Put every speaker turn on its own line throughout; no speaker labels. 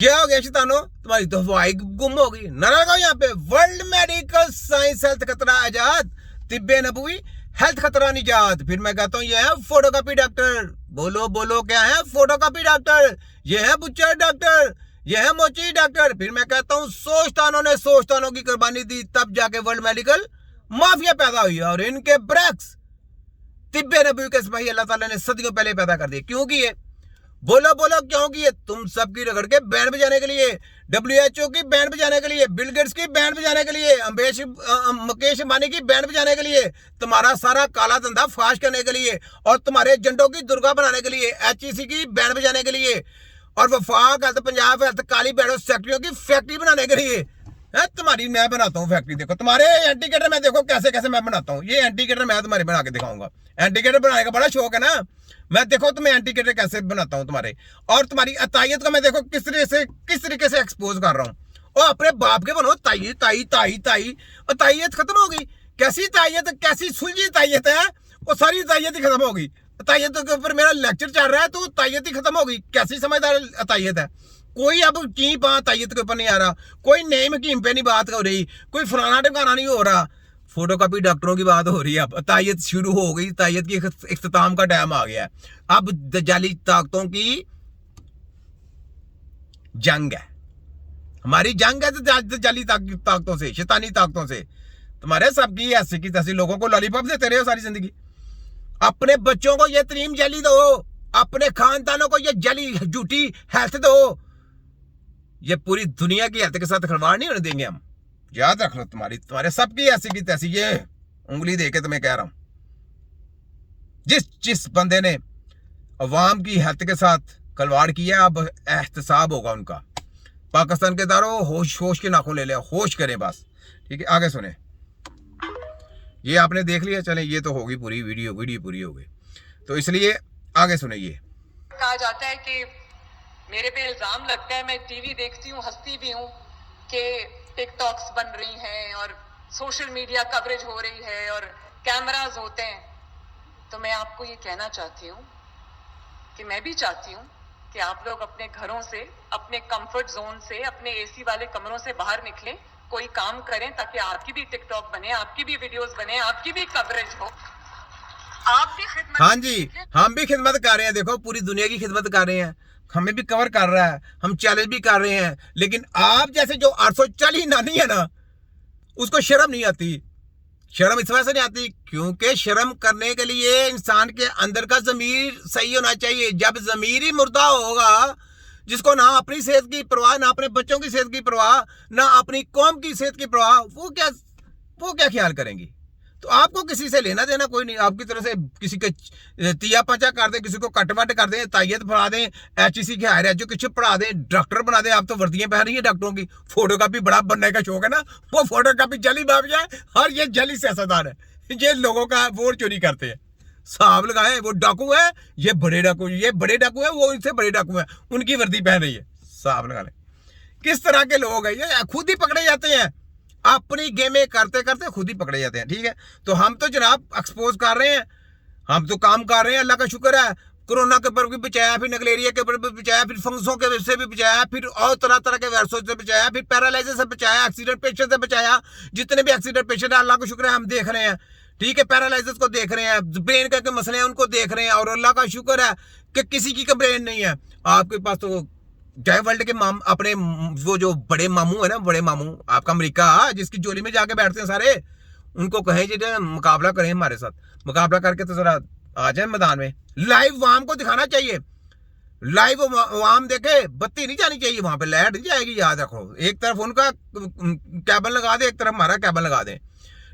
क्या हो गया शैतानो, तुम्हारी तो हवाई गुम हो गई। नारा लगाओ यहाँ पे, वर्ल्ड मेडिकल साइंस हेल्थ खतरा आजाद, तिब्बे नबवी हेल्थ खतरा निजात। फिर मैं कहता हूँ ये है फोटोकॉपी डॉक्टर। बोलो बोलो क्या है फोटोकॉपी डॉक्टर, ये है बुच्चर डॉक्टर, ये है मोची डॉक्टर। फिर मैं कहता हूँ सोचतानों ने सोचतानों की कुर्बानी दी, तब जाके वर्ल्ड मेडिकल माफिया पैदा हुई। और इनके ब्रैक्स तिब्बे नबवी के सिपाही अल्लाह ताला ने सदियों पहले पैदा कर दिए। क्यों किए? बोलो बोलो क्यों किए? तुम सबकी रगड़ के बैंड बजाने के लिए, WHO की बैंड बजाने के लिए, बिल गेट्स की बैंड बजाने के लिए, मुकेश अंबानी की बैंड बजाने के लिए, तुम्हारा सारा काला धंधा फाश करने के लिए, और तुम्हारे एजेंटों की दुर्गा बनाने के लिए, HEC की बैंड बजाने के लिए, और वफाक हेल्थ, पंजाब हेल्थ, काली बैडो सेक्रेटरियों की फैक्ट्री बनाने के लिए है। तुम्हारी मैं बनाता हूँ फैक्ट्री। देखो तुम्हारे एंटीकेटर में, देखो कैसे कैसे मैं बनाता हूँ। ये एंटीकेटर मैं तुम्हारे बना के दिखाऊंगा। एंटीकेटर बनाने का बड़ा शौक है ना। मैं देखो तुम्हें एंटीकेटर कैसे बनाता हूँ तुम्हारे, और तुम्हारी अतायत को मैं देखो किस तरीके से एक्सपोज कर रहा हूँ। और अपने बाप के बनो ताई ताई ताई ताई, अतायत खत्म हो गई। कैसी तायत, कैसी सुलझी तायत है, वो सारी तायत ही खत्म हो गई। तायत के ऊपर मेरा लेक्चर चल रहा है तो तायत ही खत्म हो गई। कैसी समझदार तायत है। कोई अब की पा तायत के ऊपर नहीं आ रहा, कोई नेम हकीम पे नहीं बात हो रही, कोई फलाना टिकाना नहीं हो रहा। फोटोकॉपी डॉक्टरों की बात हो रही है। अब तायत शुरू हो गई, तायत की इख्तिताम का टाइम आ गया है। अब दज्जाली ताकतों की जंग है, हमारी जंग है दज्जाली ताकतों से, शैतानी ताकतों से। तुम्हारे सबकी ऐसी की तैसी लोगों को लॉलीपॉप देते रहे हो सारी जिंदगी। अपने बच्चों को ये तरीम जली दो, अपने खानदानों को ये जली झूठी हेल्थ दो। ये पूरी दुनिया की हेल्थ के साथ खिलवाड़ नहीं होने देंगे हम। याद रख लो, तुम्हारे सबकी ऐसी की तैसी, ये उंगली दे के तुम्हें कह रहा हूं। जिस बंदे ने अवाम की हेल्थ के साथ खिलवाड़ किया, अब एहतसाब होगा उनका। पाकिस्तान के दारों होश के नाखून ले लिया, होश करें बस। ठीक है, आगे सुने। ये आपने देख लिया, चले ये तो होगी पूरी वीडियो पूरी हो गई, तो इसलिए आगे सुने। ये
कहा जाता है कि मेरे पे इल्जाम लगता है, मैं टीवी देखती हूँ, हंसती भी हूँ कि टिकटॉक्स बन रही हैं और सोशल मीडिया कवरेज हो रही है और कैमरास होते हैं। तो मैं आपको ये कहना चाहती हूँ कि मैं भी चाहती हूँ कि आप लोग अपने घरों से, अपने कंफर्ट जोन से, अपने एसी वाले कमरों से बाहर निकलें, कोई काम करें ताकि आपकी भी टिकटॉक बने, आपकी भी वीडियोस बने, आपकी भी कवरेज हो। आप भी खिदमत।
हाँ जी, हम भी खिदमत कर रहे हैं। देखो पूरी दुनिया की खिदमत कर रहे हैं, हमें भी कवर कर रहा है, हम चैलेंज भी कर रहे हैं। लेकिन आप जैसे जो 840 नानी है ना, उसको शर्म नहीं आती। शर्म इस वजह से नहीं आती क्योंकि शर्म करने के लिए इंसान के अंदर का जमीर सही होना चाहिए। जब जमीर ही मुर्दा होगा, जिसको ना अपनी सेहत की परवाह, ना अपने बच्चों की सेहत की परवाह, ना अपनी कौम की सेहत की परवाह, वो क्या ख्याल करेंगी? तो आपको किसी से लेना देना कोई नहीं। आपकी तरफ से किसी के तिया पचा कर दें, किसी को कटवट कर दें, तायत पढ़ा दें, HEC के हायर एजुकेशन पढ़ा दें, डॉक्टर बना दें। आप तो वर्दियां पहन रही है डॉक्टरों की। फोटोकॉपी बड़ा बनने का शौक है ना, वो फोटोकॉपी जली माफिया है और ये जली सियासतदान है। ये लोगों का वोट चोरी करते हैं। साहब लगाए, वो डाकू है, ये बड़े डाकू है, वो इनसे बड़े डाकू है, उनकी वर्दी पहन रही है। साहब लगा ले, किस तरह के लोग हैं ये, खुद ही पकड़े जाते हैं। अपनी गेमें करते करते खुद ही पकड़े जाते हैं। ठीक है, तो हम तो जनाब एक्सपोज कर रहे हैं, हम तो काम कर रहे हैं, अल्लाह का शुक्र है। कोरोना के ऊपर भी बचाया, फिर नगलेरिया के ऊपर भी बचाया, फिर फंगसों के से भी बचाया, फिर और तरह तरह के वायरसों से बचाया, फिर पैरालाइसिस से बचाया, एक्सीडेंट पेशेंट से बचाया। जितने भी एक्सीडेंट पेशेंट है, अल्लाह का शुक्र है हम देख रहे हैं। ठीक है, पैरालाइसिस को देख रहे हैं, ब्रेन के मसले हैं उनको देख रहे हैं, और अल्लाह का शुक्र है कि किसी की ब्रेन नहीं है। आपके पास तो जय वर्ल्ड के अपने वो जो बड़े मामू है ना, बड़े मामू आपका अमेरिका, जिसकी जोली में जाके बैठते हैं सारे, उनको कहें जी मुकाबला करें हमारे साथ, मुकाबला करके तो जरा आ जाए मैदान में। लाइव वाम को दिखाना चाहिए, लाइव वाम देखे, बत्ती नहीं जानी चाहिए वहां पे, लाइट नहीं जाएगी। याद रखो, एक तरफ उनका कैबन लगा दे, एक तरफ हमारा कैबन लगा दे।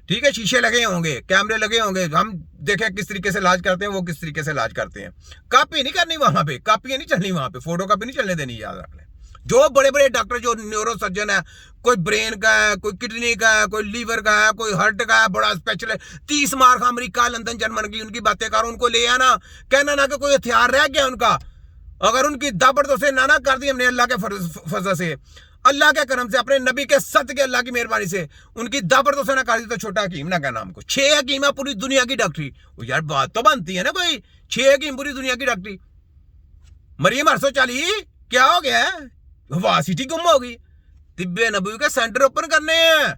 ठीक है, शीशे लगे होंगे, कैमरे लगे होंगे, हम देखें किस तरीके से इलाज करते हैं, वो किस तरीके से इलाज करते हैं। कॉपी नहीं करनी वहां पे, कॉपी नहीं चलनी वहां पे, फोटो कॉपी नहीं चलने देनी। याद रख लें, जो बड़े बड़े डॉक्टर, जो न्यूरो सर्जन है, कोई ब्रेन का है, कोई किडनी का है, कोई लीवर का है, कोई हार्ट का है, बड़ा specialist, 30 mark America, London, German की, उनकी बातें करो, उनको ले आना। कहना ना कि कोई हथियार रह गया उनका, अगर उनकी दाबड़ से ना कर दी हमने अल्लाह के फजल से, अल्लाह के करम से, अपने नबी के सद के, अल्लाह की मेहरबानी से उनकी दाबड़ से ना कर दी, तो छोटा हकीम ना कहना हमको। 6 हकीम है पूरी दुनिया की डॉक्टरी। यार बात तो बनती है ना कोई, 6 हकीम पूरी दुनिया की डॉक्टरी। मरियम 840 क्या हो गया है? वाह सिटी गुम होगी। तिब्बे नबवी के सेंटर ओपन करने हैं,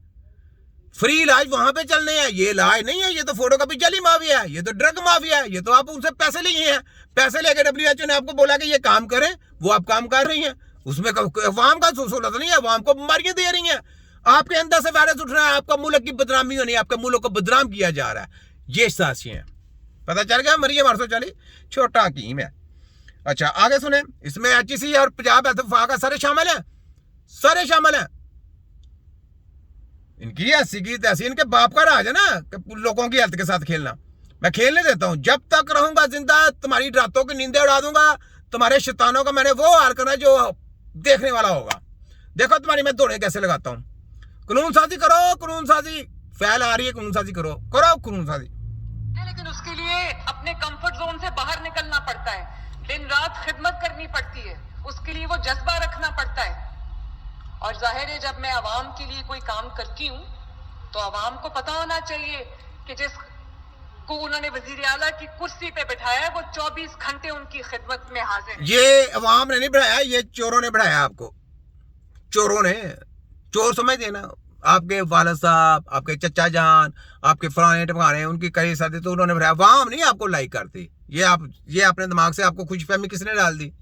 फ्री इलाज वहां पे चलने हैं। ये इलाज नहीं है, ये तो फोटोकॉपी जाली माफिया है, ये तो ड्रग माफिया है, ये तो आप उनसे पैसे लिए हैं। पैसे लेके WHO ने आपको बोला कि ये काम करें, वो आप काम कर रही हैं। उसमें अवाम का सोलत नहीं है, अवाम को बीमारियां दे रही हैं। आपके अंदर से वायरस उठ रहा है, आपका मुल्क की बदनामी होनी है, आपके मुल्क को बदनाम किया जा रहा है। ये साजिशें हैं। पता चल गया? मरियम 840 छोटा हकीम है। अच्छा आगे सुने, इसमें HEC और पंजाब हेल्थ विभाग सारे शामिल हैं, सारे शामिल हैं। इनकी ऐसी की तैसी, इनके बाप का राज है ना लोगों की हेल्थ के साथ खेलना। मैं खेलने देता हूं, जब तक रहूंगा जिंदा तुम्हारी रातों की नींदें उड़ा दूंगा। तुम्हारे शैतानों का मैंने वो हाल करना जो देखने वाला होगा। देखो तुम्हारी मैं दौड़े कैसे लगाता हूं। कानून साजी करो, कानून साजी फैल आ रही है, कानून साजी करो, करो कानून साजी।
लेकिन उसके लिए अपने कंफर्ट जोन से बाहर निकलना पड़ता है, दिन रात खिदमत करनी पड़ती है, उसके लिए वो जज्बा रखना पड़ता है। और जाहिर है जब मैं आवाम के लिए कोई काम करती हूँ तो आवाम को पता होना चाहिए कि जिसको उन्होंने वजीर आला की कुर्सी पे बिठाया है वो 24 घंटे उनकी खिदमत में हाजिर है।
ये अवाम ने नहीं बढ़ाया, ये चोरों ने बढ़ाया आपको। चोरों ने, चोर समझते ना, आपके वालिद साहब, आपके चचा जान, आपके फलाने टमकाने, उनकी कई साथी तो उन्होंने बढ़ाया। अवाम नहीं आपको लाइक करती। ये अपने दिमाग से आपको खुशफहमी किसने डाल दी?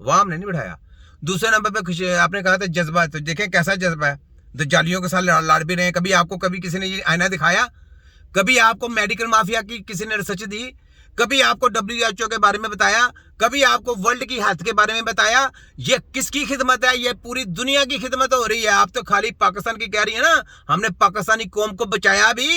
अवाम ने नहीं बढ़ाया। दूसरे नंबर पे खुश आपने कहा था जज्बा, तो देखें कैसा जज्बा है। तो जालियों के साथ लड़ भी रहे हैं। कभी किसी ने ये आईना दिखाया? कभी आपको मेडिकल माफिया की किसी ने रिसर्च दी? कभी आपको WHO के बारे में बताया? कभी आपको वर्ल्ड की हेल्थ के बारे में बताया? ये किसकी खिदमत है? ये पूरी दुनिया की खिदमत हो रही है। आप तो खाली पाकिस्तान की कह रही है ना। हमने पाकिस्तानी कौम को बचाया भी